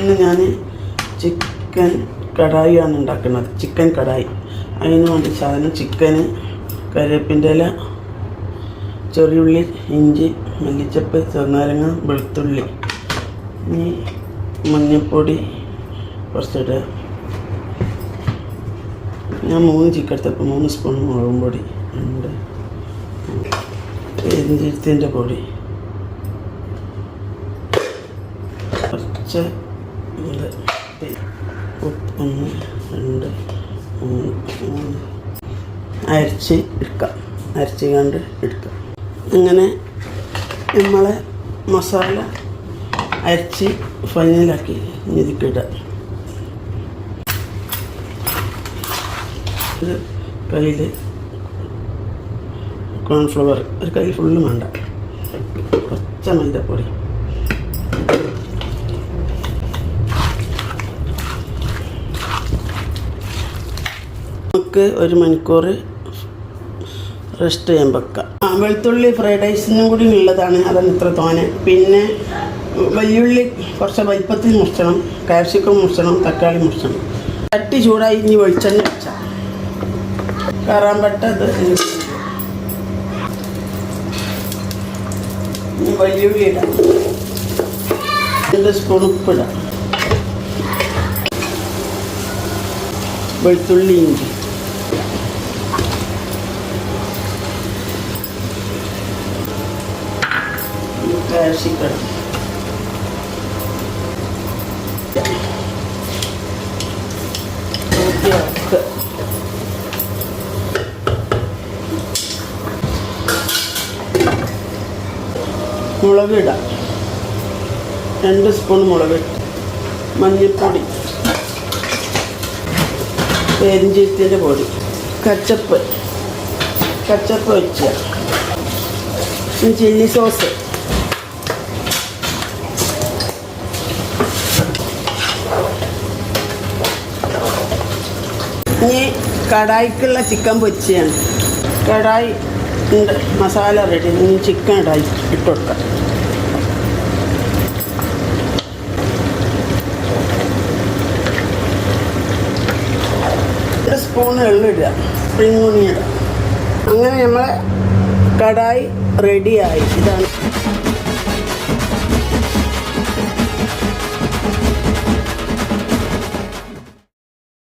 ഇന്ന് ഞാൻ ചിക്കൻ കടായിയാണ് ഉണ്ടാക്കുന്നത്. ചിക്കൻ കടായി. അതിന് വേണ്ടി സാധനം ചിക്കന്, കറിവേപ്പിൻ്റെ ഇല, ചെറിയുള്ളി, ഇഞ്ചി, മല്ലിച്ചപ്പ്, ചെറുനാരങ്ങ, വെളുത്തുള്ളി, ഇനി മഞ്ഞൾപ്പൊടി കുറച്ചിടുക. ഞാൻ 3 ചിക്കൻ എടുത്തപ്പോൾ 3 സ്പൂൺ മുളകും പൊടി ഉണ്ട്. പെരിഞ്ചീരകത്തിൻ്റെ പൊടി കുറച്ച് ഉണ്ട്. 1 2 3 അരച്ച് എടുക്കാം. അരച്ച് കണ്ട് എടുക്കാം. അങ്ങനെ നമ്മളെ മസാല അരച്ച് ഫൈനലാക്കി ഇതിക്കിടാം. ഒരു കയ്യിൽ കോൺഫ്ലവർ, ഒരു കൈ ഫുള്ള് വേണ്ട, കുറച്ച് മൈദപ്പൊടി, നമുക്ക് 1 മണിക്കൂർ റെസ്റ്റ് ചെയ്യാൻ വെക്കാം. വെളുത്തുള്ളി ഫ്രൈഡ് റൈസിനും കൂടി ഉള്ളതാണ്, അതാണ് ഇത്ര തോനെ. പിന്നെ വലിയുള്ളി കുറച്ച് വലിപ്പത്തിൽ മുറിച്ചണം, കാപ്സിക്കം മുറിച്ചണം, തക്കാളി മുറിച്ചണം. ചട്ടി ചൂടായി ഇനി വെളിച്ചെണ്ണ വെച്ചാൽ കറാമ്പട്ട ഇനി വലിയുള്ളി ഇടാം. 2 സ്പൂൺ ഉപ്പിടാം. വെളുത്തുള്ളി, ഇഞ്ചി, കാപ്സിക്കം, മുളക് ഇടാം. 2 സ്പൂൺ മുളക്, മഞ്ഞൾപ്പൊടി, പെരിഞ്ചീരകത്തിൻ്റെ പൊടി, കച്ചപ്പ് വെച്ച, ചില്ലി സോസ്, ഇനി കടായിക്കുള്ള ചിക്കൻ പൊരിച്ചതാണ്. കടായി ഉണ്ട്, മസാല റെഡി. ഇനി ചിക്കൻ ഇടായി ഇട്ട് കൊടുക്കാം. ഒരു സ്പൂൺ എള്ളിടുക, സ്പ്രിംഗ് ഓണിയൻ ഇടുക. അങ്ങനെ നമ്മളെ കടായി റെഡിയായി. ഇതാണ്